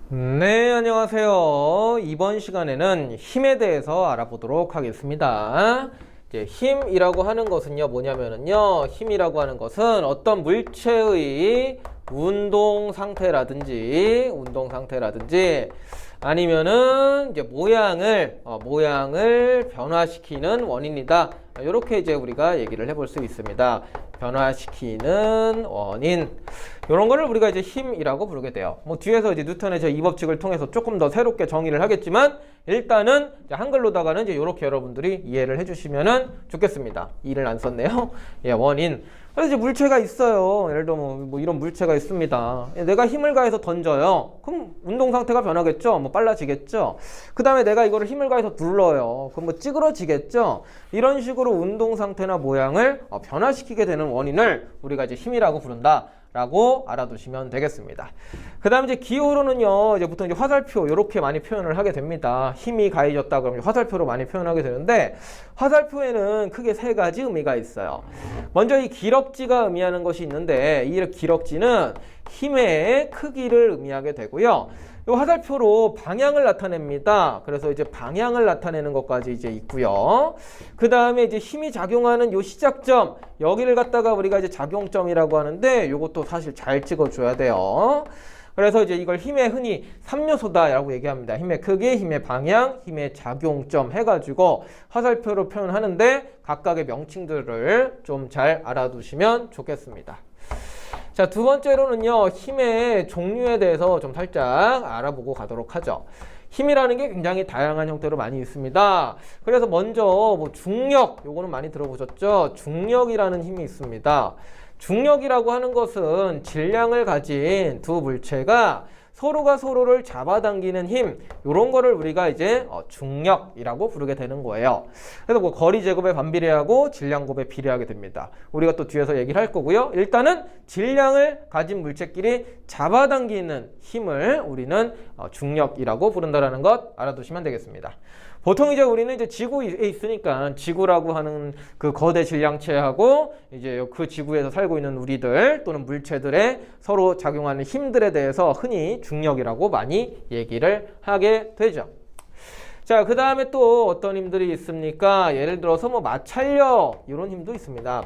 네, 안녕하세요. 이번 시간에는 힘에 대해서 알아보도록 하겠습니다. 이제 힘이라고 하는 것은요, 뭐냐면은요, 힘이라고 하는 것은 어떤 물체의 운동 상태라든지 아니면은 이제 모양을 변화시키는 원인이다. 이렇게 이제 우리가 얘기를 해볼 수 있습니다. 변화시키는 원인. 이런 거를 우리가 이제 힘이라고 부르게 돼요. 뭐 뒤에서 이제 뉴턴의 이 법칙을 통해서 조금 더 새롭게 정의를 하겠지만 일단은 이제 한글로다가는 이제 이렇게 여러분들이 이해를 해주시면은 좋겠습니다. 이를 안 썼네요. 예, 원인. 그래서 이제 물체가 있어요. 예를 들어 뭐 이런 물체가 있습니다. 내가 힘을 가해서 던져요. 그럼 운동 상태가 변하겠죠. 뭐 빨라지겠죠. 그 다음에 내가 이거를 힘을 가해서 눌러요. 그럼 뭐 찌그러지겠죠. 이런 식으로 운동 상태나 모양을 변화시키게 되는 원인을 우리가 이제 힘이라고 부른다. 라고 알아두시면 되겠습니다. 그 다음 이제 기호로는요, 이제 보통 이제 화살표, 이렇게 많이 표현을 하게 됩니다. 힘이 가해졌다 그러면 화살표로 많이 표현하게 되는데, 화살표에는 크게 세 가지 의미가 있어요. 먼저 이 기럭지가 의미하는 것이 있는데, 이 기럭지는 힘의 크기를 의미하게 되고요. 이 화살표로 방향을 나타냅니다. 그래서 이제 방향을 나타내는 것까지 이제 있고요. 그 다음에 이제 힘이 작용하는 요 시작점, 여기를 갖다가 우리가 이제 작용점이라고 하는데, 요것도 사실 잘 찍어줘야 돼요. 그래서 이제 이걸 힘의 흔히 3요소다라고 얘기합니다. 힘의 크기, 힘의 방향, 힘의 작용점 해가지고 화살표로 표현하는데 각각의 명칭들을 좀 잘 알아두시면 좋겠습니다. 자, 두 번째로는요, 힘의 종류에 대해서 좀 살짝 알아보고 가도록 하죠. 힘이라는 게 굉장히 다양한 형태로 많이 있습니다. 그래서 먼저 뭐 중력, 요거는 많이 들어보셨죠? 중력이라는 힘이 있습니다. 중력이라고 하는 것은 질량을 가진 두 물체가 서로가 서로를 잡아당기는 힘, 이런 거를 우리가 이제 중력이라고 부르게 되는 거예요. 그래서 뭐 거리 제곱에 반비례하고 질량 곱에 비례하게 됩니다. 우리가 또 뒤에서 얘기를 할 거고요. 일단은 질량을 가진 물체끼리 잡아당기는 힘을 우리는 중력이라고 부른다라는 것 알아두시면 되겠습니다. 보통 이제 우리는 이제 지구에 있으니까 지구라고 하는 그 거대 질량체하고 이제 그 지구에서 살고 있는 우리들 또는 물체들의 서로 작용하는 힘들에 대해서 흔히 중력이라고 많이 얘기를 하게 되죠. 자, 그 다음에 또 어떤 힘들이 있습니까? 예를 들어서 뭐 마찰력, 이런 힘도 있습니다.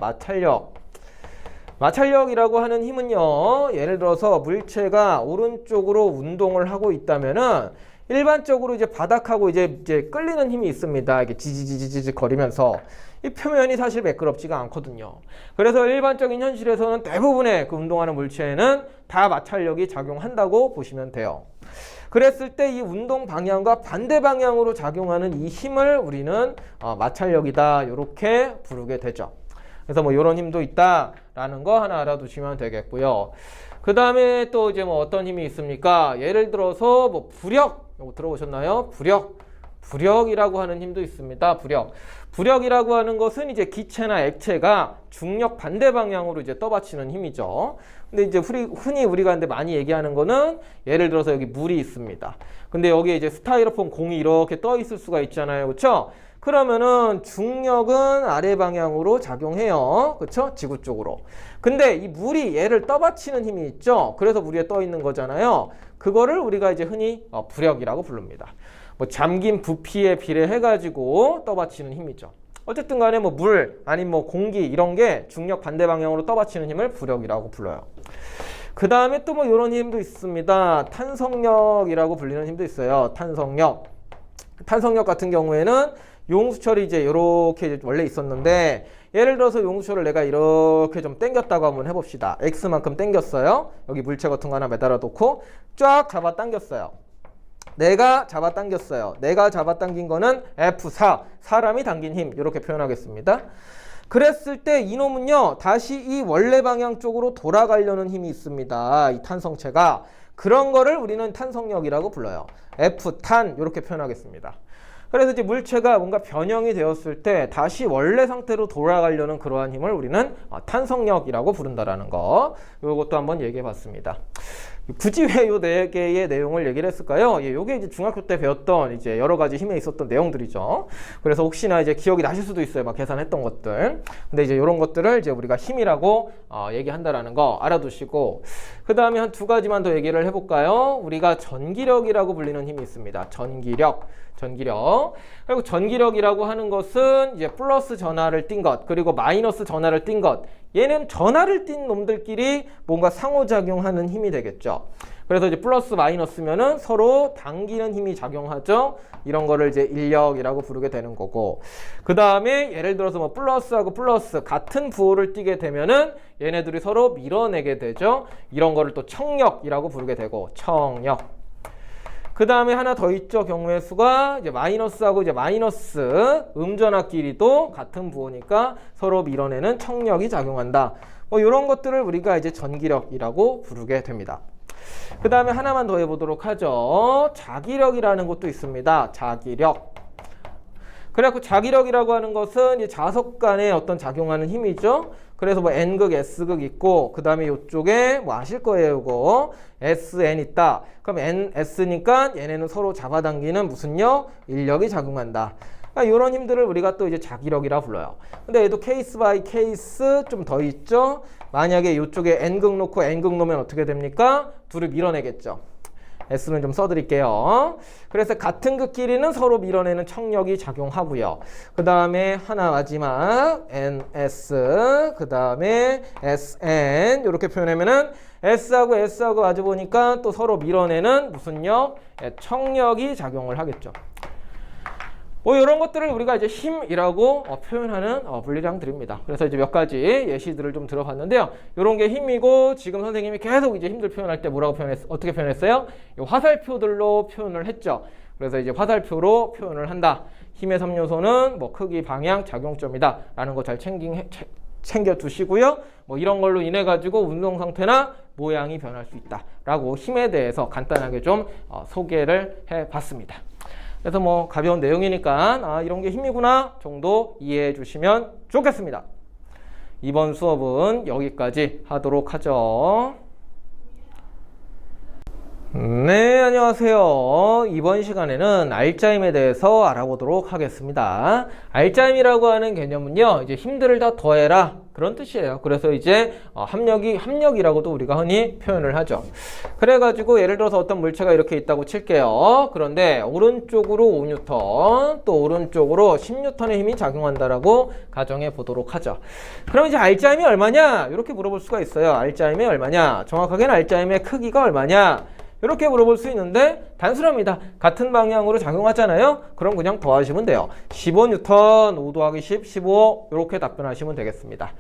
마찰력이라고 하는 힘은요, 예를 들어서 물체가 오른쪽으로 운동을 하고 있다면은 일반적으로 이제 바닥하고 이제 끌리는 힘이 있습니다. 이게 지지지지지 거리면서 이 표면이 사실 매끄럽지가 않거든요. 그래서 일반적인 현실에서는 대부분의 그 운동하는 물체에는 다 마찰력이 작용한다고 보시면 돼요. 그랬을 때 이 운동 방향과 반대 방향으로 작용하는 이 힘을 우리는 마찰력이다, 이렇게 부르게 되죠. 그래서 뭐 이런 힘도 있다라는 거 하나 알아두시면 되겠고요. 그 다음에 또 이제 뭐 어떤 힘이 있습니까? 예를 들어서 뭐 부력, 이거 들어보셨나요? 부력이라고 하는 힘도 있습니다. 부력이라고 하는 것은 이제 기체나 액체가 중력 반대 방향으로 이제 떠받치는 힘이죠. 근데 이제 흔히 우리가 근데 많이 얘기하는 거는 예를 들어서 여기 물이 있습니다. 근데 여기에 이제 스타이로폼 공이 이렇게 떠 있을 수가 있잖아요. 그렇죠? 그러면은 중력은 아래 방향으로 작용해요. 그렇죠? 지구 쪽으로. 근데 이 물이 얘를 떠받치는 힘이 있죠. 그래서 물 위에 떠 있는 거잖아요. 그거를 우리가 이제 흔히 부력이라고 부릅니다. 뭐 잠긴 부피에 비례해가지고 떠받치는 힘이죠. 어쨌든 간에 뭐 물, 아니면 뭐 공기 이런 게 중력 반대 방향으로 떠받치는 힘을 부력이라고 불러요. 그 다음에 또 뭐 이런 힘도 있습니다. 탄성력이라고 불리는 힘도 있어요. 탄성력 같은 경우에는 용수철이 이제 이렇게 원래 있었는데, 예를 들어서 용수철을 내가 이렇게 좀 당겼다고 한번 해봅시다. X만큼 당겼어요. 여기 물체 같은 거 하나 매달아 놓고 쫙 잡아 당겼어요. 내가 잡아 당긴 거는 F4, 사람이 당긴 힘, 이렇게 표현하겠습니다. 그랬을 때 이놈은요, 다시 이 원래 방향 쪽으로 돌아가려는 힘이 있습니다. 이 탄성체가. 그런 거를 우리는 탄성력이라고 불러요. F탄, 이렇게 표현하겠습니다. 그래서 이제 물체가 뭔가 변형이 되었을 때 다시 원래 상태로 돌아가려는 그러한 힘을 우리는 탄성력이라고 부른다라는 거. 이것도 한번 얘기해 봤습니다. 굳이 왜 요 네 개의 내용을 얘기를 했을까요? 예, 요게 이제 중학교 때 배웠던 이제 여러 가지 힘에 있었던 내용들이죠. 그래서 혹시나 이제 기억이 나실 수도 있어요. 막 계산했던 것들. 근데 이제 요런 것들을 이제 우리가 힘이라고 얘기한다라는 거 알아두시고, 그 다음에 한 두 가지만 더 얘기를 해볼까요? 우리가 전기력이라고 불리는 힘이 있습니다. 전기력. 그리고 전기력이라고 하는 것은 이제 플러스 전하를 띈 것, 그리고 마이너스 전하를 띈 것. 얘는 전하를 띈 놈들끼리 뭔가 상호작용하는 힘이 되겠죠. 그래서 이제 플러스 마이너스면은 서로 당기는 힘이 작용하죠. 이런 거를 이제 인력이라고 부르게 되는 거고. 그 다음에 예를 들어서 뭐 플러스하고 플러스 같은 부호를 띄게 되면은 얘네들이 서로 밀어내게 되죠. 이런 거를 또 청력이라고 부르게 되고, 청력. 그 다음에 하나 더 있죠. 경우의 수가 이제 마이너스하고 이제 마이너스 음전하끼리도 같은 부호니까 서로 밀어내는 청력이 작용한다. 뭐 이런 것들을 우리가 이제 전기력이라고 부르게 됩니다. 그 다음에 하나만 더 해보도록 하죠. 자기력이라는 것도 있습니다. 자기력. 그래갖고 자기력이라고 하는 것은 이제 자석 간에 어떤 작용하는 힘이죠. 그래서 뭐 N극, S극 있고, 그 다음에 이쪽에 뭐 아실 거예요, 이거. SN 있다. 그럼 NS니까 얘네는 서로 잡아당기는 무슨 력? 인력이 작용한다. 그러니까 이런 힘들을 우리가 또 이제 자기력이라 불러요. 근데 얘도 케이스 바이 케이스 좀 더 있죠. 만약에 이쪽에 N극 놓고 N극 놓으면 어떻게 됩니까? 둘을 밀어내겠죠. S는 좀 써드릴게요. 그래서 같은 극끼리는 서로 밀어내는 청력이 작용하고요. 그 다음에 하나 마지막 NS, 그 다음에 SN 이렇게 표현하면은 S하고 S하고 마주 보니까 또 서로 밀어내는 무슨 력? 청력이 작용을 하겠죠. 뭐 이런 것들을 우리가 이제 힘이라고 표현하는 분리량들입니다. 그래서 이제 몇 가지 예시들을 좀 들어봤는데요. 이런 게 힘이고, 지금 선생님이 계속 이제 힘들 표현할 때 뭐라고 어떻게 표현했어요? 화살표들로 표현을 했죠. 그래서 이제 화살표로 표현을 한다. 힘의 3요소는 뭐 크기, 방향, 작용점이다. 라는 거 잘 챙겨 두시고요. 뭐 이런 걸로 인해 가지고 운동 상태나 모양이 변할 수 있다. 라고 힘에 대해서 간단하게 좀 소개를 해봤습니다. 그래서 뭐 가벼운 내용이니까 이런 게 힘이구나 정도 이해해 주시면 좋겠습니다. 이번 수업은 여기까지 하도록 하죠. 네, 안녕하세요. 이번 시간에는 알짜임에 대해서 알아보도록 하겠습니다. 알짜임이라고 하는 개념은요, 이제 힘들을 다 더해라 그런 뜻이에요. 그래서 이제 합력이라고도 우리가 흔히 표현을 하죠. 그래가지고 예를 들어서 어떤 물체가 이렇게 있다고 칠게요. 그런데 오른쪽으로 5N, 또 오른쪽으로 10N의 힘이 작용한다라고 가정해 보도록 하죠. 그럼 이제 알짜임이 얼마냐? 이렇게 물어볼 수가 있어요. 알짜임이 얼마냐? 정확하게는 알짜임의 크기가 얼마냐? 이렇게 물어볼 수 있는데 단순합니다. 같은 방향으로 작용하잖아요. 그럼 그냥 더하시면 돼요. 15N, 5 더하기 10, 15 이렇게 답변하시면 되겠습니다.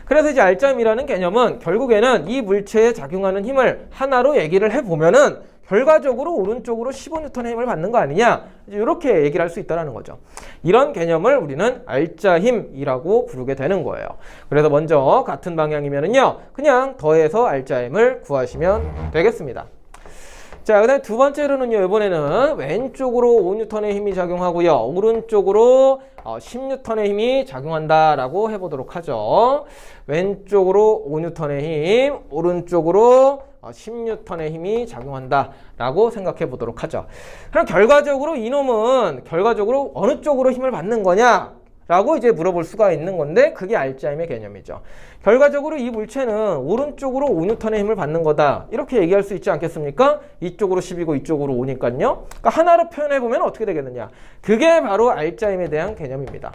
그래서 이제 알짜임이라는 개념은 결국에는 이 물체에 작용하는 힘을 하나로 얘기를 해보면은 결과적으로 오른쪽으로 15N의 힘을 받는 거 아니냐? 이렇게 얘기를 할 수 있다는 거죠. 이런 개념을 우리는 알짜힘이라고 부르게 되는 거예요. 그래서 먼저 같은 방향이면은요, 그냥 더해서 알짜힘을 구하시면 되겠습니다. 자, 그 다음에 두 번째로는요, 이번에는 왼쪽으로 5N의 힘이 작용하고요, 오른쪽으로 10N의 힘이 작용한다라고 해보도록 하죠. 왼쪽으로 5N의 힘, 오른쪽으로 10N의 힘이 작용한다라고 생각해 보도록 하죠. 그럼 결과적으로 이놈은 결과적으로 어느 쪽으로 힘을 받는 거냐? 라고 이제 물어볼 수가 있는 건데, 그게 알짜임의 개념이죠. 결과적으로 이 물체는 오른쪽으로 5N의 힘을 받는 거다, 이렇게 얘기할 수 있지 않겠습니까? 이쪽으로 10이고 이쪽으로 5니까요. 그러니까 하나로 표현해보면 어떻게 되겠느냐? 그게 바로 알짜임에 대한 개념입니다.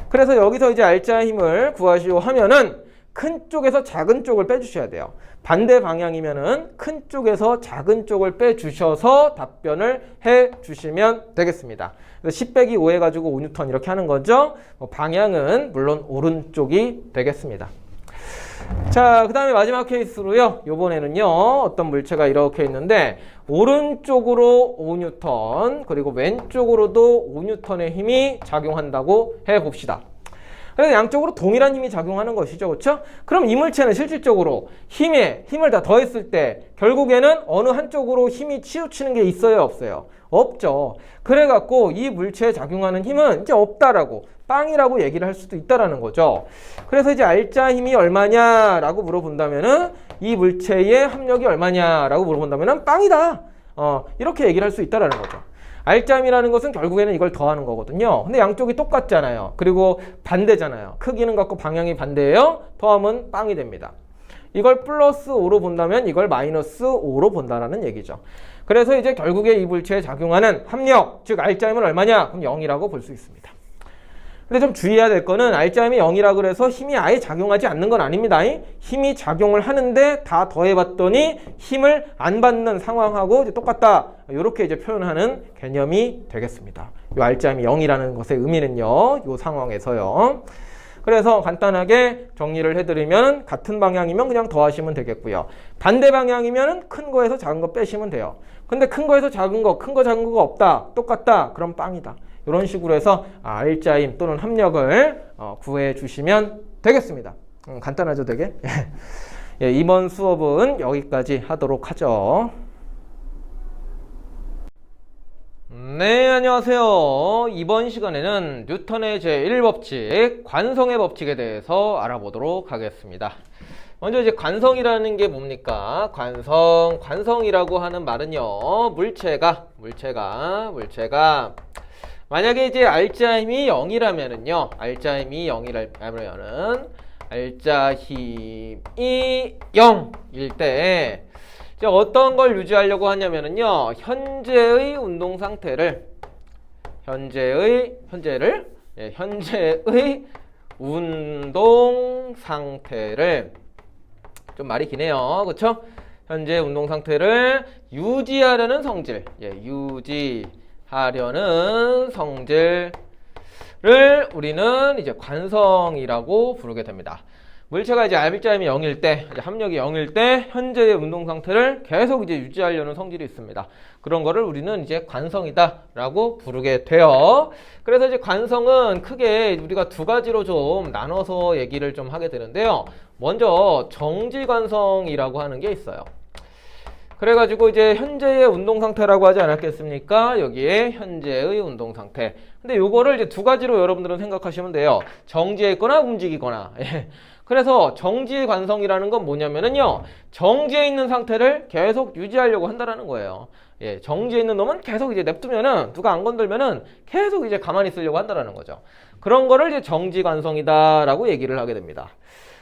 그래서 여기서 이제 알짜힘을 구하시오 하면은 큰 쪽에서 작은 쪽을 빼주셔야 돼요. 반대 방향이면은 큰 쪽에서 작은 쪽을 빼주셔서 답변을 해주시면 되겠습니다. 그래서 10 빼기 5 해가지고 5N 이렇게 하는 거죠. 방향은 물론 오른쪽이 되겠습니다. 자, 그 다음에 마지막 케이스로요, 요번에는요, 어떤 물체가 이렇게 있는데 오른쪽으로 5N 그리고 왼쪽으로도 5N의 힘이 작용한다고 해봅시다. 그래서 양쪽으로 동일한 힘이 작용하는 것이죠. 그렇죠? 그럼 이 물체는 실질적으로 힘을 다 더했을 때 결국에는 어느 한쪽으로 힘이 치우치는 게 있어요, 없어요? 없죠. 그래갖고 이 물체에 작용하는 힘은 이제 없다라고, 빵이라고 얘기를 할 수도 있다라는 거죠. 그래서 이제 알짜 힘이 얼마냐라고 물어본다면은 이 물체의 합력이 얼마냐라고 물어본다면은 빵이다. 이렇게 얘기를 할 수 있다라는 거죠. 알짜임이라는 것은 결국에는 이걸 더하는 거거든요. 근데 양쪽이 똑같잖아요. 그리고 반대잖아요. 크기는 같고 방향이 반대예요. 더하면 빵이 됩니다. 이걸 플러스 5로 본다면 이걸 마이너스 5로 본다라는 얘기죠. 그래서 이제 결국에 이 물체에 작용하는 합력, 즉 알짜임은 얼마냐? 그럼 0이라고 볼 수 있습니다. 근데 좀 주의해야 될 거는 알짜임이 0이라 그래서 힘이 아예 작용하지 않는 건 아닙니다. 힘이 작용을 하는데 다 더해봤더니 힘을 안 받는 상황하고 이제 똑같다. 이렇게 이제 표현하는 개념이 되겠습니다. 이 알짜임이 0이라는 것의 의미는요. 이 상황에서요. 그래서 간단하게 정리를 해드리면 같은 방향이면 그냥 더하시면 되겠고요. 반대 방향이면 큰 거에서 작은 거 빼시면 돼요. 근데 큰 거에서 작은 거, 큰 거 작은 거가 없다. 똑같다. 그럼 빵이다. 이런 식으로 해서 알짜임 또는 합력을 구해 주시면 되겠습니다. 간단하죠, 되게? 예, 이번 수업은 여기까지 하도록 하죠. 네, 안녕하세요. 이번 시간에는 뉴턴의 제1법칙, 관성의 법칙에 대해서 알아보도록 하겠습니다. 먼저 이제 관성이라는 게 뭡니까? 관성이라고 하는 말은요, 물체가 만약에 이제 알짜 힘이 0이라면은요, 알짜 힘이 0일 때 이제 어떤 걸 유지하려고 하냐면은요, 현재의 운동 상태를 좀 말이 기네요. 그쵸? 현재 운동 상태를 유지하려는 성질, 유지하려는 성질을 우리는 이제 관성이라고 부르게 됩니다. 물체가 이제 알짜임이 0일 때, 이제 합력이 0일 때 현재의 운동 상태를 계속 이제 유지하려는 성질이 있습니다. 그런 거를 우리는 이제 관성이다라고 부르게 돼요. 그래서 이제 관성은 크게 우리가 두 가지로 좀 나눠서 얘기를 좀 하게 되는데요. 먼저 정지관성이라고 하는 게 있어요. 그래가지고 이제 현재의 운동 상태라고 하지 않았겠습니까? 여기에 현재의 운동 상태. 근데 요거를 이제 두 가지로 여러분들은 생각하시면 돼요. 정지해 있거나 움직이거나. 그래서 정지의 관성이라는 건 뭐냐면은요, 정지해 있는 상태를 계속 유지하려고 한다라는 거예요. 정지해 있는 놈은 계속 이제 냅두면은, 누가 안 건들면은 계속 이제 가만히 있으려고 한다라는 거죠. 그런 거를 이제 정지 관성이다라고 얘기를 하게 됩니다.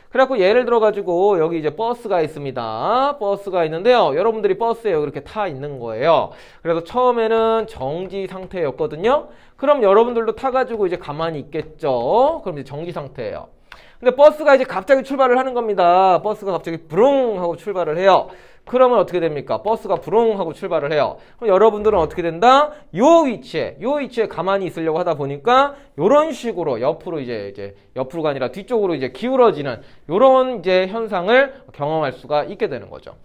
그래갖고 예를 들어가지고 여기 이제 버스가 있습니다. 버스가 있는데요. 여러분들이 버스에 이렇게 타 있는 거예요. 그래서 처음에는 정지 상태였거든요. 그럼 여러분들도 타가지고 이제 가만히 있겠죠. 그럼 이제 정지 상태예요. 근데 버스가 이제 갑자기 출발을 하는 겁니다. 버스가 갑자기 부릉 하고 출발을 해요. 그러면 어떻게 됩니까? 버스가 부릉 하고 출발을 해요. 그럼 여러분들은 어떻게 된다? 요 위치에 가만히 있으려고 하다 보니까 요런 식으로 옆으로 이제 옆으로가 아니라 뒤쪽으로 이제 기울어지는 요런 이제 현상을 경험할 수가 있게 되는 거죠.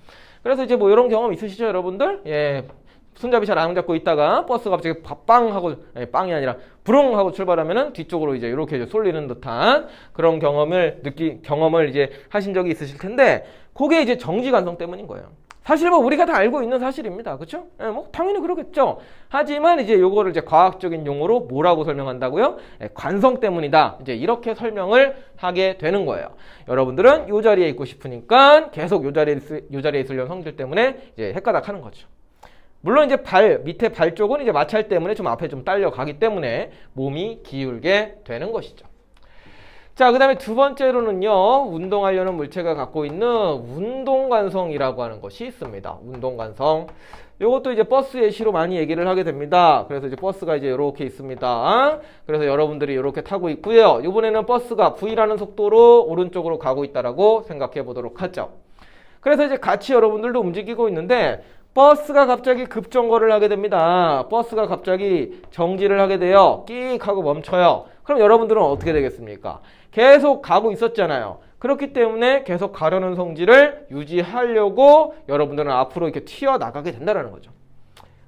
그래서 이제 뭐 이런 경험 있으시죠, 여러분들? 손잡이 잘 안 잡고 있다가 버스가 갑자기 빵 하고, 빵이 아니라 부릉 하고 출발하면은 뒤쪽으로 이제 이렇게 쏠리는 듯한 그런 경험을 이제 하신 적이 있으실 텐데, 그게 이제 정지관성 때문인 거예요. 사실 뭐 우리가 다 알고 있는 사실입니다. 그쵸? 뭐 당연히 그러겠죠. 하지만 이제 요거를 이제 과학적인 용어로 뭐라고 설명한다고요? 관성 때문이다. 이제 이렇게 설명을 하게 되는 거예요. 여러분들은 요 자리에 있고 싶으니까 계속 요 자리에 있으려는 성질 때문에 이제 헷가닥 하는 거죠. 물론 이제 밑에 발 쪽은 이제 마찰 때문에 좀 앞에 좀 딸려가기 때문에 몸이 기울게 되는 것이죠. 자, 그 다음에 두 번째로는요, 운동하려는 물체가 갖고 있는 운동관성이라고 하는 것이 있습니다. 운동관성. 요것도 이제 버스 예시로 많이 얘기를 하게 됩니다. 그래서 이제 버스가 이제 이렇게 있습니다. 그래서 여러분들이 이렇게 타고 있고요. 이번에는 버스가 V라는 속도로 오른쪽으로 가고 있다라고 생각해 보도록 하죠. 그래서 이제 같이 여러분들도 움직이고 있는데, 버스가 갑자기 급정거를 하게 됩니다. 버스가 갑자기 정지를 하게 돼요. 끽 하고 멈춰요. 그럼 여러분들은 어떻게 되겠습니까? 계속 가고 있었잖아요. 그렇기 때문에 계속 가려는 성질을 유지하려고 여러분들은 앞으로 이렇게 튀어나가게 된다는 거죠.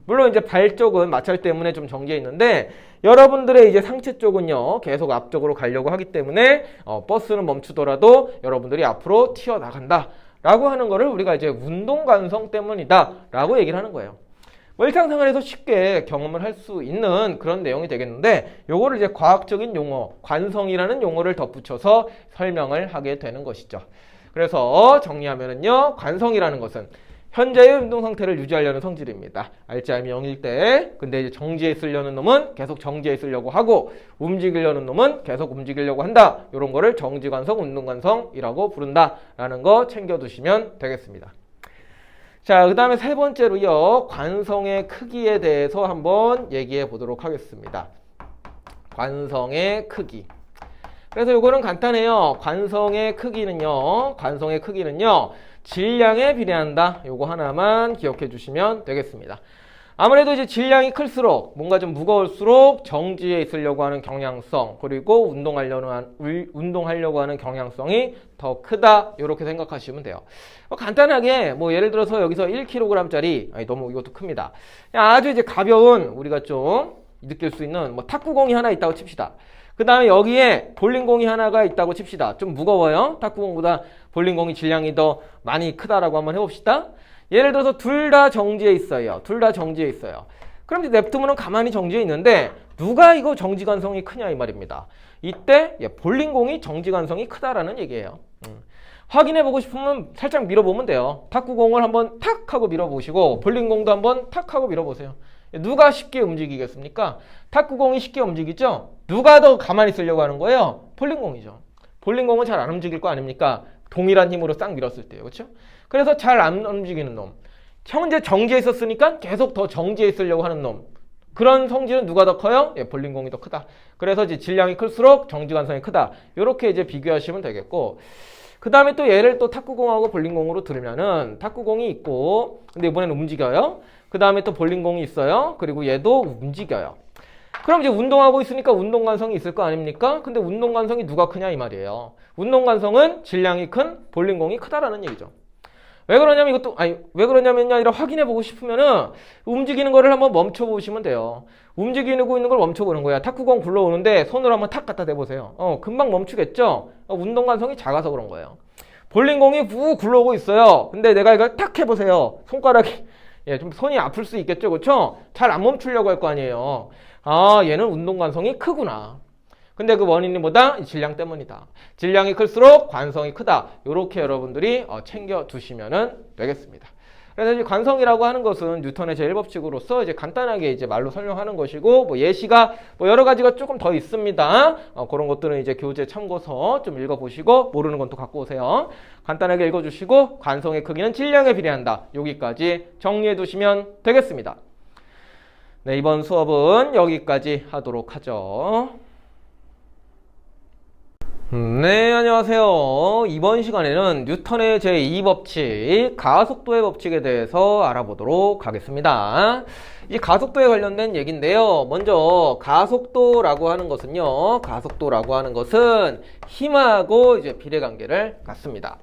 물론 이제 발 쪽은 마찰 때문에 좀 정지해 있는데, 여러분들의 이제 상체 쪽은요, 계속 앞쪽으로 가려고 하기 때문에 버스는 멈추더라도 여러분들이 앞으로 튀어나간다 라고 하는 거를 우리가 이제 운동관성 때문이다 라고 얘기를 하는 거예요. 뭐 일상생활에서 쉽게 경험을 할 수 있는 그런 내용이 되겠는데 요거를 이제 과학적인 용어, 관성이라는 용어를 덧붙여서 설명을 하게 되는 것이죠. 그래서 정리하면은요, 관성이라는 것은 현재의 운동 상태를 유지하려는 성질입니다. 알츠하이머 0일 때. 근데 이제 정지에 있으려는 놈은 계속 정지에 있으려고 하고 움직이려는 놈은 계속 움직이려고 한다. 이런 거를 정지관성, 운동관성이라고 부른다라는 거 챙겨두시면 되겠습니다. 자, 그 다음에 세 번째로요, 관성의 크기에 대해서 한번 얘기해 보도록 하겠습니다. 관성의 크기. 그래서 요거는 간단해요. 관성의 크기는요, 질량에 비례한다. 요거 하나만 기억해 주시면 되겠습니다. 아무래도 이제 질량이 클수록 뭔가 좀 무거울수록 정지에 있으려고 하는 경향성, 그리고 운동하려고 하는 경향성이 더 크다. 이렇게 생각하시면 돼요. 간단하게 뭐 예를 들어서 여기서 1kg짜리, 아니 너무 이것도 큽니다. 아주 이제 가벼운, 우리가 좀 느낄 수 있는 뭐 탁구공이 하나 있다고 칩시다. 그 다음에 여기에 볼링공이 하나가 있다고 칩시다. 좀 무거워요. 탁구공보다 볼링공이 질량이 더 많이 크다라고 한번 해봅시다. 예를 들어서 둘 다 정지에 있어요. 그럼 이제 냅두면 가만히 정지에 있는데 누가 이거 정지관성이 크냐 이 말입니다. 이때 볼링공이 정지관성이 크다라는 얘기예요. 확인해보고 싶으면 살짝 밀어보면 돼요. 탁구공을 한번 탁 하고 밀어보시고 볼링공도 한번 탁 하고 밀어보세요. 누가 쉽게 움직이겠습니까? 탁구공이 쉽게 움직이죠? 누가 더 가만히 있으려고 하는 거예요? 볼링공이죠. 볼링공은 잘 안 움직일 거 아닙니까? 동일한 힘으로 싹 밀었을 때요. 그렇죠? 그래서 잘 안 움직이는 놈. 현재 정지에 있었으니까 계속 더 정지에 있으려고 하는 놈. 그런 성질은 누가 더 커요? 볼링공이 더 크다. 그래서 이제 질량이 클수록 정지관성이 크다. 이렇게 이제 비교하시면 되겠고, 그 다음에 또 얘를 또 탁구공하고 볼링공으로 들으면은 탁구공이 있고, 근데 이번에는 움직여요. 그 다음에 또 볼링공이 있어요. 그리고 얘도 움직여요. 그럼 이제 운동하고 있으니까 운동관성이 있을 거 아닙니까? 근데 운동관성이 누가 크냐 이 말이에요. 운동관성은 질량이 큰 볼링공이 크다라는 얘기죠. 왜 그러냐면 왜 그러냐면요, 아니라 확인해 보고 싶으면은 움직이는 거를 한번 멈춰 보시면 돼요. 움직이고 있는 걸 멈춰 보는 거야. 탁구공 굴러오는데 손으로 한번 탁 갖다 대보세요. 금방 멈추겠죠? 운동관성이 작아서 그런 거예요. 볼링공이 쭉 굴러오고 있어요. 근데 내가 이걸 탁 해보세요. 손가락이 좀 손이 아플 수 있겠죠, 그렇죠? 잘 안 멈추려고 할 거 아니에요. 아, 얘는 운동관성이 크구나. 근데 그 원인이 뭐다? 질량 때문이다. 질량이 클수록 관성이 크다. 이렇게 여러분들이 챙겨 두시면 되겠습니다. 그래서 이제 관성이라고 하는 것은 뉴턴의 제1법칙으로서 이제 간단하게 이제 말로 설명하는 것이고, 뭐 예시가 뭐 여러 가지가 조금 더 있습니다. 그런 것들은 이제 교재 참고서 좀 읽어보시고 모르는 건 또 갖고 오세요. 간단하게 읽어주시고 관성의 크기는 질량에 비례한다. 여기까지 정리해 두시면 되겠습니다. 네, 이번 수업은 여기까지 하도록 하죠. 네, 안녕하세요. 이번 시간에는 뉴턴의 제2법칙, 가속도의 법칙에 대해서 알아보도록 하겠습니다. 이 가속도에 관련된 얘기인데요. 먼저 가속도라고 하는 것은요, 힘하고 이제 비례관계를 갖습니다.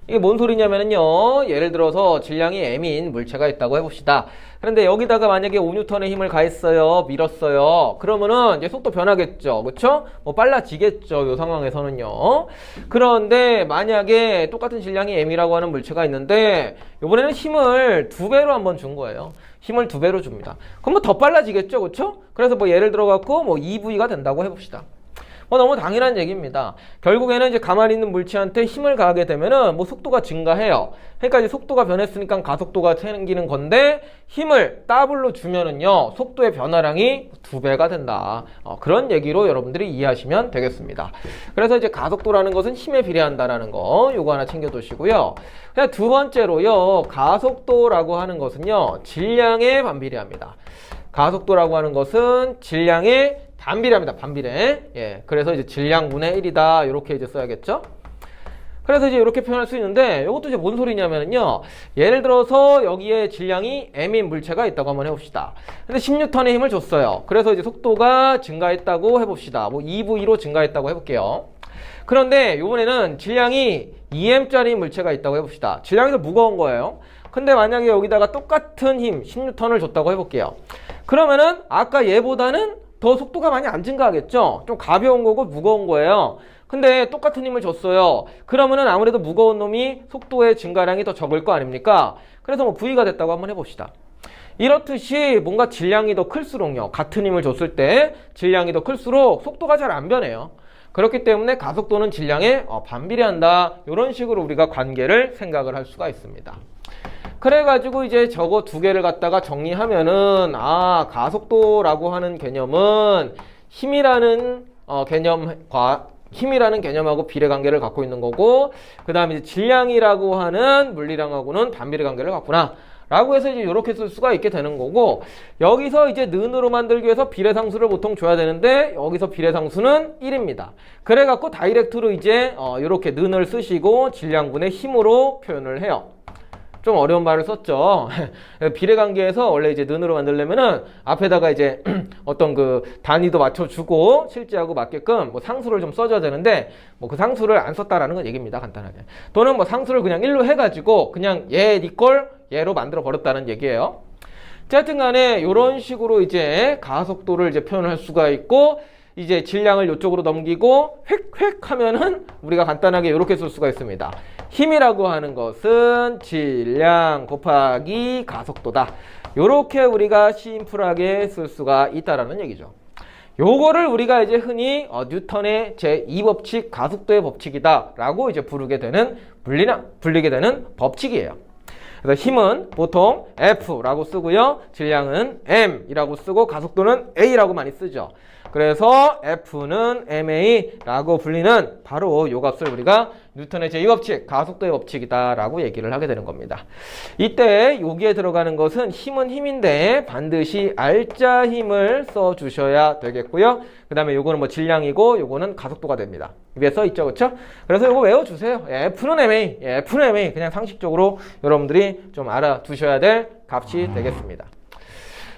이게 뭔 소리냐면요, 예를 들어서 질량이 m인 물체가 있다고 해봅시다. 그런데 여기다가 만약에 5N의 힘을 가했어요, 밀었어요. 그러면은 이제 속도 변하겠죠, 그렇죠? 뭐 빨라지겠죠, 이 상황에서는요. 그런데 만약에 똑같은 질량이 m이라고 하는 물체가 있는데 이번에는 힘을 2배로 한번 준 거예요. 힘을 2배로 줍니다. 그럼 뭐 더 빨라지겠죠, 그렇죠? 그래서 뭐 예를 들어 갖고 뭐 2V가 된다고 해봅시다. 너무 당연한 얘기입니다. 결국에는 이제 가만히 있는 물체한테 힘을 가하게 되면은 뭐 속도가 증가해요. 그러니까 이제 속도가 변했으니까 가속도가 생기는 건데 힘을 더블로 주면은요, 속도의 변화량이 2배가 된다. 그런 얘기로 여러분들이 이해하시면 되겠습니다. 그래서 이제 가속도라는 것은 힘에 비례한다라는 거, 요거 하나 챙겨두시고요. 그냥 두 번째로요, 가속도라고 하는 것은요, 질량에 반비례합니다. 가속도라고 하는 것은 질량에 반비례합니다. 반비례. 예. 그래서 이제 질량분의 1이다. 이렇게 이제 써야겠죠? 그래서 이제 이렇게 표현할 수 있는데, 이것도 이제 뭔 소리냐면요. 예를 들어서 여기에 질량이 m인 물체가 있다고 한번 해봅시다. 근데 10N의 힘을 줬어요. 그래서 이제 속도가 증가했다고 해봅시다. 뭐 2V로 증가했다고 해볼게요. 그런데 이번에는 질량이 2m짜리 물체가 있다고 해봅시다. 질량이 더 무거운 거예요. 근데 만약에 여기다가 똑같은 힘, 10N을 줬다고 해볼게요. 그러면은 아까 얘보다는 더 속도가 많이 안 증가하겠죠? 좀 가벼운 거고 무거운 거예요. 근데 똑같은 힘을 줬어요. 그러면은 아무래도 무거운 놈이 속도의 증가량이 더 적을 거 아닙니까? 그래서 뭐 V가 됐다고 한번 해봅시다. 이렇듯이 뭔가 질량이 더 클수록요. 같은 힘을 줬을 때 질량이 더 클수록 속도가 잘 안 변해요. 그렇기 때문에 가속도는 질량에 반비례한다. 이런 식으로 우리가 관계를 생각을 할 수가 있습니다. 그래가지고 이제 저거 두 개를 갖다가 정리하면은 가속도라고 하는 개념은 힘이라는 개념하고 비례관계를 갖고 있는 거고, 그 다음에 이제 질량이라고 하는 물리량하고는 반비례 관계를 갖구나 라고 해서 이제 이렇게 쓸 수가 있게 되는 거고, 여기서 이제 는으로 만들기 위해서 비례상수를 보통 줘야 되는데 여기서 비례상수는 1입니다. 그래갖고 다이렉트로 이제 이렇게 는을 쓰시고 질량분의 힘으로 표현을 해요. 좀 어려운 말을 썼죠. 비례관계에서 원래 이제 는으로 만들려면은 앞에다가 이제 어떤 그 단위도 맞춰주고 실제하고 맞게끔 뭐 상수를 좀 써줘야 되는데 뭐 그 상수를 안 썼다라는 건 얘기입니다. 간단하게. 또는 뭐 상수를 그냥 1로 해가지고 그냥 얘 니 걸 얘로 만들어 버렸다는 얘기예요. 어쨌든 간에 이런 식으로 이제 가속도를 이제 표현할 수가 있고, 이제 질량을 이쪽으로 넘기고 획획 하면은 우리가 간단하게 이렇게 쓸 수가 있습니다. 힘이라고 하는 것은 질량 곱하기 가속도다. 이렇게 우리가 심플하게 쓸 수가 있다라는 얘기죠. 요거를 우리가 이제 흔히 뉴턴의 제2법칙 가속도의 법칙이다 라고 이제 부르게 되는 불리게 되는 법칙이에요. 그래서 힘은 보통 F라고 쓰고요. 질량은 M이라고 쓰고 가속도는 A라고 많이 쓰죠. 그래서 F는 ma라고 불리는 바로 요 값을 우리가 뉴턴의 제2법칙, 가속도의 법칙이다 라고 얘기를 하게 되는 겁니다. 이때 여기에 들어가는 것은 힘은 힘인데 반드시 알짜 힘을 써주셔야 되겠고요. 그 다음에 요거는 뭐 질량이고 요거는 가속도가 됩니다. 위에 써있죠, 그쵸? 그래서 요거 외워주세요. F는 ma, F는 ma. 그냥 상식적으로 여러분들이 좀 알아두셔야 될 값이 되겠습니다.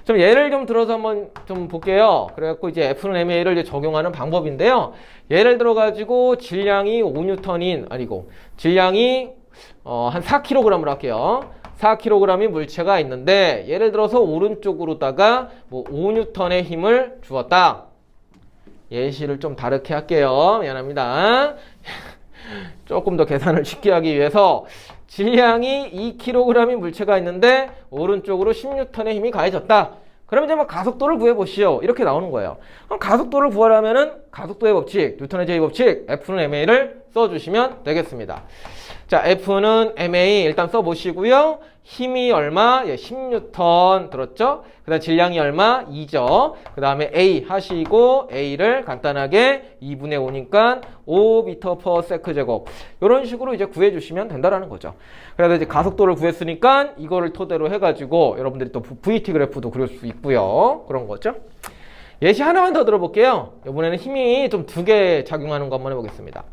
좀 예를 좀 들어서 한번 좀 볼게요. 그래갖고 이제 F는 ma를 이제 적용하는 방법인데요. 예를 들어가지고 질량이 5N인, 질량이 한 4kg으로 할게요. 4kg의 물체가 있는데 예를 들어서 오른쪽으로다가 뭐 5N의 힘을 주었다. 예시를 좀 다르게 할게요. 미안합니다. 조금 더 계산을 쉽게 하기 위해서 질량이 2kg의 물체가 있는데 오른쪽으로 10N의 힘이 가해졌다. 그러면 이제 뭐 가속도를 구해보시오. 이렇게 나오는 거예요. 그럼 가속도를 구하려면은 가속도의 법칙, 뉴턴의 제2법칙, F는 ma를 써주시면 되겠습니다. 자, F는 ma 일단 써보시고요. 힘이 얼마? 10N 들었죠? 그 다음 질량이 얼마? 2죠. 그 다음에 A 하시고 A를 간단하게 2분의 5니까 5m/s 제곱. 이런 식으로 이제 구해주시면 된다라는 거죠. 그래서 이제 가속도를 구했으니까 이거를 토대로 해가지고 여러분들이 또 VT 그래프도 그릴 수 있고요. 그런 거죠. 예시 하나만 더 들어볼게요. 이번에는 힘이 좀 두 개 작용하는 거 한번 해보겠습니다.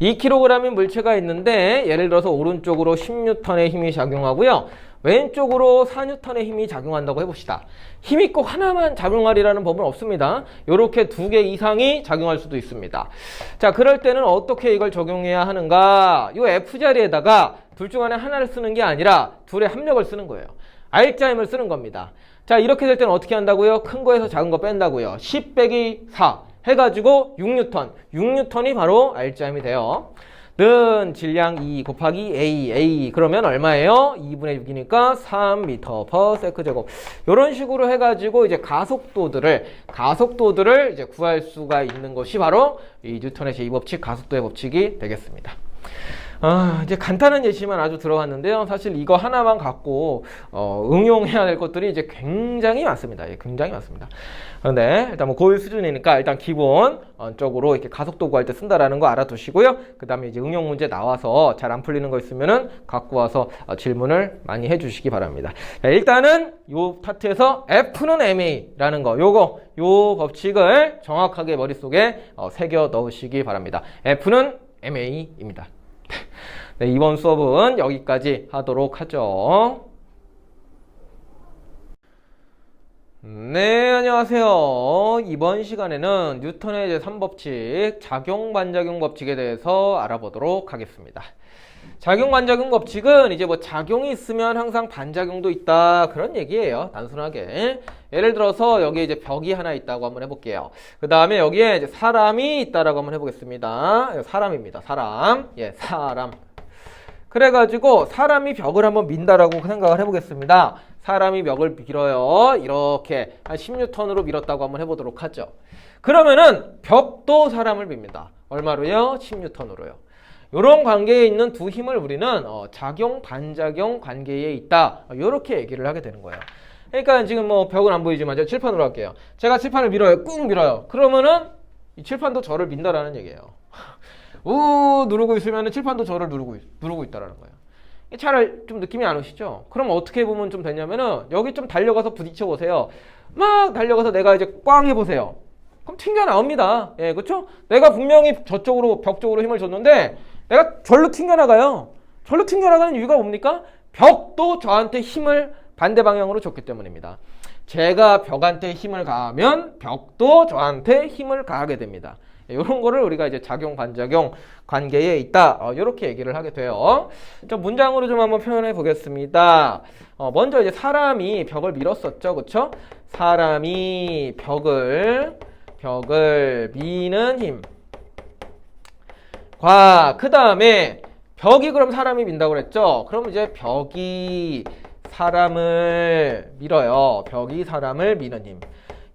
2kg의 물체가 있는데 예를 들어서 오른쪽으로 10N의 힘이 작용하고요. 왼쪽으로 4N의 힘이 작용한다고 해봅시다. 힘이 꼭 하나만 작용하리라는 법은 없습니다. 이렇게 두 개 이상이 작용할 수도 있습니다. 자, 그럴 때는 어떻게 이걸 적용해야 하는가? 이 F자리에다가 둘 중 안에 하나를 쓰는 게 아니라 둘의 합력을 쓰는 거예요. 알짜 힘을 쓰는 겁니다. 자, 이렇게 될 때는 어떻게 한다고요? 큰 거에서 작은 거 뺀다고요. 10 빼기 4 해가지고 6N. 6N이 바로 알짜 힘이 돼요. 는 질량 2 곱하기 A 그러면 얼마예요? 2분의 6이니까 3m/s 제곱. 이런 식으로 해가지고 이제 가속도들을 이제 구할 수가 있는 것이 바로 이 뉴턴의 제2법칙 가속도의 법칙이 되겠습니다. 이제 간단한 예시만 아주 들어갔는데요. 사실 이거 하나만 갖고 응용해야 될 것들이 이제 굉장히 많습니다. 굉장히 많습니다. 그런데 일단 뭐 고1 수준이니까 일단 기본적으로 이렇게 가속도 구할 때 쓴다라는 거 알아두시고요. 그 다음에 이제 응용 문제 나와서 잘 안 풀리는 거 있으면은 갖고 와서 질문을 많이 해주시기 바랍니다. 자, 일단은 요 파트에서 F는 ma라는 거, 요 법칙을 정확하게 머릿속에 새겨 넣으시기 바랍니다. F는 ma입니다. 네, 이번 수업은 여기까지 하도록 하죠. 네, 안녕하세요. 이번 시간에는 뉴턴의 제3법칙, 작용-반작용 법칙에 대해서 알아보도록 하겠습니다. 작용-반작용 법칙은 이제 뭐 작용이 있으면 항상 반작용도 있다, 그런 얘기예요. 단순하게. 예를 들어서 여기에 이제 벽이 하나 있다고 한번 해볼게요. 그 다음에 여기에 이제 사람이 있다라고 한번 해보겠습니다. 사람입니다. 사람. 사람. 그래가지고 사람이 벽을 한번 민다라고 생각을 해보겠습니다. 사람이 벽을 밀어요. 이렇게 한 10N으로 밀었다고 한번 해보도록 하죠. 그러면은 벽도 사람을 밉니다. 얼마로요? 10N으로요. 이런 관계에 있는 두 힘을 우리는 작용, 반작용 관계에 있다. 이렇게 얘기를 하게 되는 거예요. 그러니까 지금 뭐 벽은 안 보이지만 제가 칠판으로 할게요. 제가 칠판을 밀어요. 꾹 밀어요. 그러면은 이 칠판도 저를 민다라는 얘기예요. 우 누르고 있으면 칠판도 저를 누르고 있다라는 거예요. 잘 좀 느낌이 안 오시죠? 그럼 어떻게 보면 좀 되냐면은 여기 좀 달려가서 부딪혀 보세요. 막 달려가서 내가 이제 꽝 해보세요. 그럼 튕겨 나옵니다. 예, 그렇죠? 내가 분명히 저쪽으로 벽 쪽으로 힘을 줬는데 내가 절로 튕겨 나가요. 절로 튕겨 나가는 이유가 뭡니까? 벽도 저한테 힘을 반대 방향으로 줬기 때문입니다. 제가 벽한테 힘을 가하면 벽도 저한테 힘을 가하게 됩니다. 이런 거를 우리가 이제 작용, 반작용 관계에 있다. 이렇게 얘기를 하게 돼요. 자, 문장으로 좀 한번 표현해 보겠습니다. 먼저 이제 사람이 벽을 밀었었죠. 그쵸? 사람이 벽을 미는 힘. 그 다음에 벽이 그럼 사람이 민다고 그랬죠? 그럼 이제 벽이 사람을 밀어요. 벽이 사람을 미는 힘.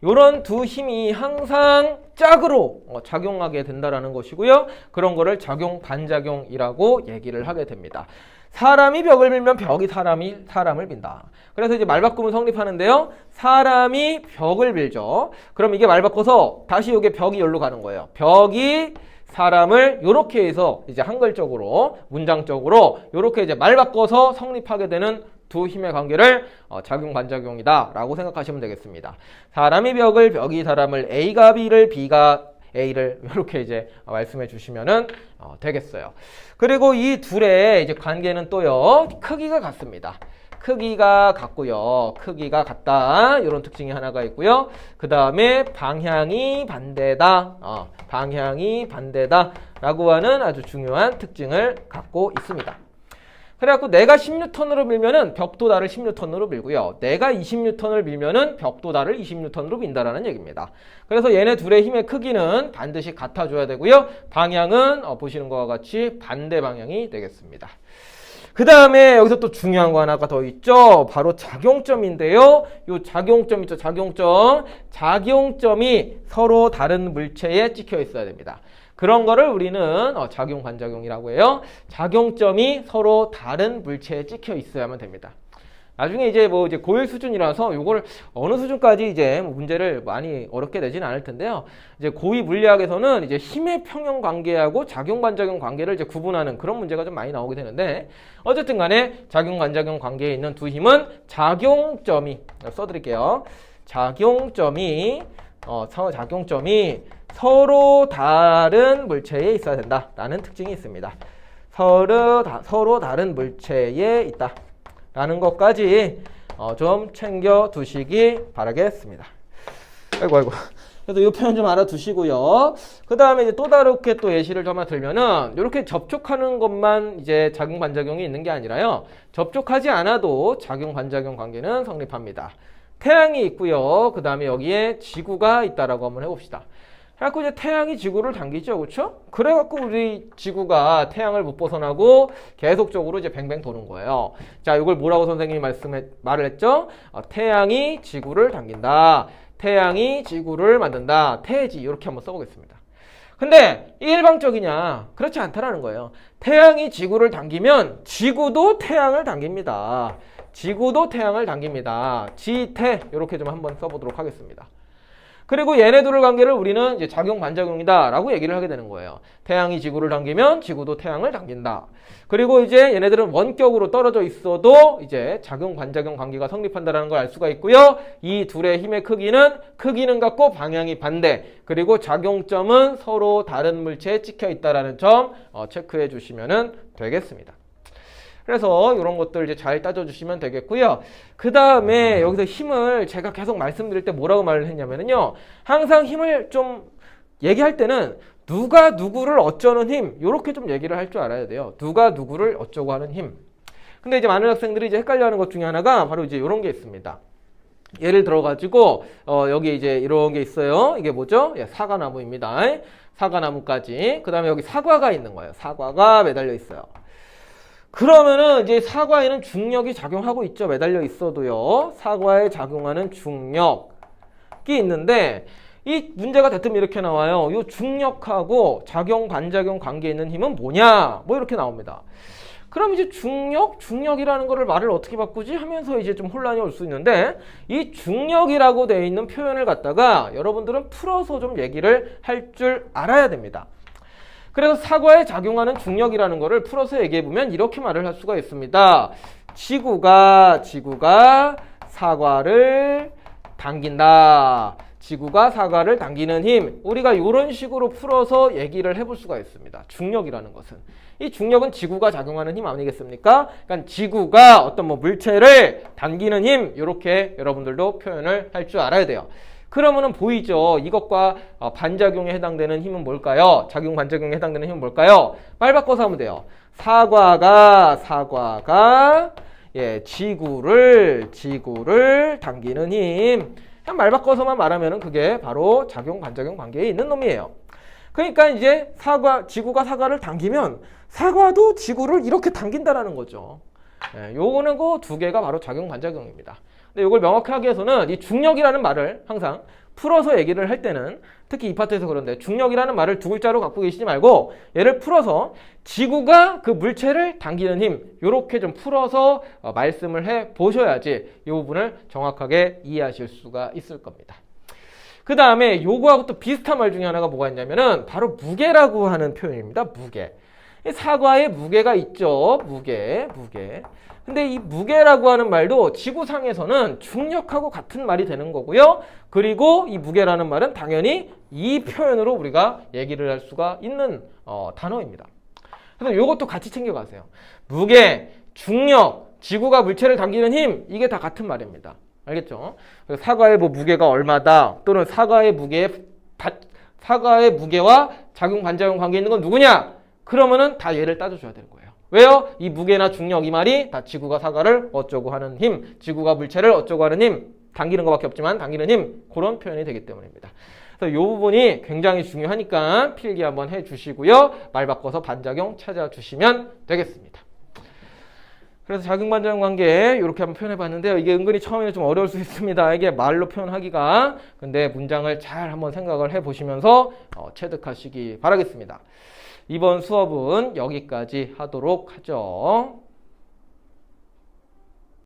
요런 두 힘이 항상 짝으로 작용하게 된다라는 것이고요. 그런 거를 작용, 반작용이라고 얘기를 하게 됩니다. 사람이 벽을 밀면 벽이 사람을 민다. 그래서 이제 말 바꾸면 성립하는데요. 사람이 벽을 밀죠. 그럼 이게 말 바꿔서 다시 이게 벽이 여기로 가는 거예요. 벽이 사람을 요렇게 해서 이제 한글적으로 문장적으로 요렇게 이제 말 바꿔서 성립하게 되는 두 힘의 관계를 작용 반작용이다 라고 생각하시면 되겠습니다. 사람이 벽을, 벽이 사람을, A가 B를, B가 A를 이렇게 이제 말씀해 주시면은 되겠어요. 그리고 이 둘의 이제 관계는 또요, 크기가 같습니다. 크기가 같고요. 크기가 같다. 이런 특징이 하나가 있고요. 그 다음에 방향이 반대다. 방향이 반대다. 라고 하는 아주 중요한 특징을 갖고 있습니다. 그래갖고 내가 10N으로 밀면은 벽도 나를 10N으로 밀고요. 내가 20N을 밀면은 벽도 나를 20N으로 민다라는 얘기입니다. 그래서 얘네 둘의 힘의 크기는 반드시 같아줘야 되고요. 방향은 보시는 것과 같이 반대 방향이 되겠습니다. 그 다음에 여기서 또 중요한 거 하나가 더 있죠. 바로 작용점인데요. 요 작용점 있죠. 작용점. 작용점이 서로 다른 물체에 찍혀 있어야 됩니다. 그런 거를 우리는 작용, 반작용이라고 해요. 작용점이 서로 다른 물체에 찍혀 있어야만 됩니다. 나중에 이제 뭐 이제 고1 수준이라서 요거를 어느 수준까지 이제 문제를 많이 어렵게 내지는 않을 텐데요. 이제 고2 물리학에서는 이제 힘의 평형 관계하고 작용, 반작용 관계를 이제 구분하는 그런 문제가 좀 많이 나오게 되는데, 어쨌든 간에 작용, 반작용 관계에 있는 두 힘은 작용점이, 써드릴게요. 작용점이 서로 다른 물체에 있어야 된다라는 특징이 있습니다. 서로 다른 물체에 있다. 라는 것까지 좀 챙겨 두시기 바라겠습니다. 아이고. 그래서 이 표현 좀 알아두시고요. 그 다음에 이제 또 다르게 또 예시를 좀 하나 들면은, 이렇게 접촉하는 것만 이제 작용, 반작용이 있는 게 아니라요. 접촉하지 않아도 작용, 반작용 관계는 성립합니다. 태양이 있고요. 그 다음에 여기에 지구가 있다라고 한번 해봅시다. 그래갖고 이제 태양이 지구를 당기죠, 그렇죠? 그래갖고 우리 지구가 태양을 못 벗어나고 계속적으로 이제 뱅뱅 도는 거예요. 자, 이걸 뭐라고 선생님이 말을 했죠? 태양이 지구를 당긴다. 태양이 지구를 만든다. 태지 이렇게 한번 써보겠습니다. 근데 일방적이냐? 그렇지 않다라는 거예요. 태양이 지구를 당기면 지구도 태양을 당깁니다. 지구도 태양을 당깁니다. 지태 이렇게 좀 한번 써보도록 하겠습니다. 그리고 얘네들의 관계를 우리는 이제 작용, 반작용이다 라고 얘기를 하게 되는 거예요. 태양이 지구를 당기면 지구도 태양을 당긴다. 그리고 이제 얘네들은 원격으로 떨어져 있어도 이제 작용, 반작용 관계가 성립한다는 걸 알 수가 있고요. 이 둘의 힘의 크기는 같고 방향이 반대. 그리고 작용점은 서로 다른 물체에 찍혀 있다는 점 체크해 주시면 되겠습니다. 그래서 이런 것들 이제 잘 따져주시면 되겠고요. 그 다음에 여기서 힘을 제가 계속 말씀드릴 때 뭐라고 말을 했냐면요. 항상 힘을 좀 얘기할 때는 누가 누구를 어쩌는 힘, 이렇게 좀 얘기를 할 줄 알아야 돼요. 누가 누구를 어쩌고 하는 힘. 근데 이제 많은 학생들이 이제 헷갈려 하는 것 중에 하나가 바로 이제 이런 게 있습니다. 예를 들어가지고, 여기 이제 이런 게 있어요. 이게 뭐죠? 예, 사과나무입니다. 사과나무까지. 그 다음에 여기 사과가 있는 거예요. 사과가 매달려 있어요. 그러면은 이제 사과에는 중력이 작용하고 있죠. 매달려 있어도요. 사과에 작용하는 중력이 있는데 이 문제가 대뜸 이렇게 나와요. 이 중력하고 작용, 반작용 관계에 있는 힘은 뭐냐? 뭐 이렇게 나옵니다. 그럼 이제 중력이라는 거를 말을 어떻게 바꾸지? 하면서 이제 좀 혼란이 올 수 있는데 이 중력이라고 되어 있는 표현을 갖다가 여러분들은 풀어서 좀 얘기를 할 줄 알아야 됩니다. 그래서 사과에 작용하는 중력이라는 거를 풀어서 얘기해보면 이렇게 말을 할 수가 있습니다. 지구가 사과를 당긴다. 지구가 사과를 당기는 힘. 우리가 이런 식으로 풀어서 얘기를 해볼 수가 있습니다. 중력이라는 것은. 이 중력은 지구가 작용하는 힘 아니겠습니까? 그러니까 지구가 어떤 뭐 물체를 당기는 힘. 이렇게 여러분들도 표현을 할 줄 알아야 돼요. 그러면은 보이죠? 이것과 반작용에 해당되는 힘은 뭘까요? 작용, 반작용에 해당되는 힘은 뭘까요? 말 바꿔서 하면 돼요. 사과가 지구를 당기는 힘. 그냥 말 바꿔서만 말하면은 그게 바로 작용, 반작용 관계에 있는 놈이에요. 그러니까 이제 지구가 사과를 당기면 사과도 지구를 이렇게 당긴다라는 거죠. 요거는 그 두 개가 바로 작용, 반작용입니다. 근데 이걸 명확하게 해서는 이 중력이라는 말을 항상 풀어서 얘기를 할 때는 특히 이 파트에서 그런데 중력이라는 말을 두 글자로 갖고 계시지 말고 얘를 풀어서 지구가 그 물체를 당기는 힘 이렇게 좀 풀어서 말씀을 해 보셔야지 이 부분을 정확하게 이해하실 수가 있을 겁니다. 그 다음에 요거하고 또 비슷한 말 중에 하나가 뭐가 있냐면은 바로 무게라고 하는 표현입니다. 무게. 사과에 무게가 있죠. 무게. 근데 이 무게라고 하는 말도 지구상에서는 중력하고 같은 말이 되는 거고요. 그리고 이 무게라는 말은 당연히 이 표현으로 우리가 얘기를 할 수가 있는 단어입니다. 그래서 이것도 같이 챙겨가세요. 무게, 중력, 지구가 물체를 당기는 힘 이게 다 같은 말입니다. 알겠죠? 사과의 뭐 무게가 얼마다 또는 사과의 무게와 작용, 반작용 관계 있는 건 누구냐? 그러면은 다 얘를 따져줘야 되는 거예요. 왜요? 이 무게나 중력 이 말이 다 지구가 사과를 어쩌고 하는 힘, 지구가 물체를 어쩌고 하는 힘, 당기는 것밖에 없지만 당기는 힘 그런 표현이 되기 때문입니다. 그래서 이 부분이 굉장히 중요하니까 필기 한번 해주시고요. 말 바꿔서 반작용 찾아주시면 되겠습니다. 그래서 작용, 반작용 관계 이렇게 한번 표현해봤는데요. 이게 은근히 처음에는 좀 어려울 수 있습니다. 이게 말로 표현하기가. 근데 문장을 잘 한번 생각을 해보시면서 체득하시기 바라겠습니다. 이번 수업은 여기까지 하도록 하죠.